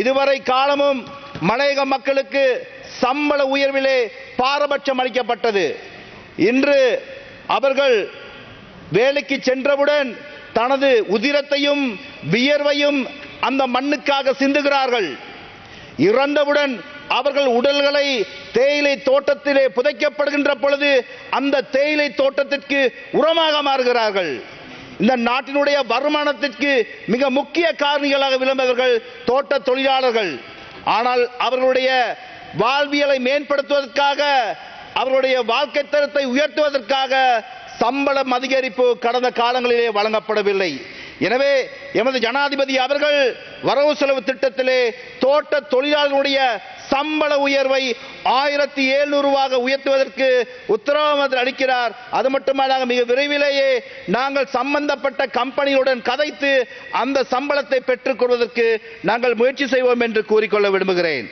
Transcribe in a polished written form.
இதுவரை காலமும் மலையக மக்களுக்கு சம்பள உயர்விலே பாரபட்சம் அளிக்கப்பட்டது. இன்று அவர்கள் வேலைக்கு சென்றவுடன் தனது உதிரத்தையும் வியர்வையும் அந்த மண்ணுக்காக சிந்துகிறார்கள். இறந்தவுடன் அவர்கள் உடல்களை தேயிலை தோட்டத்திலே புதைக்கப்படுகின்ற பொழுது அந்த தேயிலை தோட்டத்திற்கு உரமாக மாறுகிறார்கள். இந்த நாட்டினுடைய வருமானத்திற்கு மிக முக்கிய காரணிகளாக விளம்பவர்கள் தோட்ட தொழிலாளர்கள். ஆனால் அவர்களுடைய வாழ்வியலை மேம்படுத்துவதற்காக, அவர்களுடைய வாழ்க்கை தரத்தை உயர்த்துவதற்காக சம்பளம் அதிகரிப்பு கடந்த காலங்களிலே வழங்கப்படவில்லை. எனவே எமது ஜனாதிபதி அவர்கள் வரவு செலவு திட்டத்திலே தோட்ட தொழிலாளர்களுடைய சம்பள உயர்வை 1700 ரூபாயாக உயர்த்துவதற்கு உத்தரவாதம் அளிக்கிறார். அது மட்டுமல்லாமல் மிக விரைவிலேயே நாங்கள் சம்பந்தப்பட்ட கம்பெனியுடன் கதைத்து அந்த சம்பளத்தை பெற்றுக் கொள்வதற்கு நாங்கள் முயற்சி செய்வோம் என்று கூறிக்கொள்ள விரும்புகிறேன்.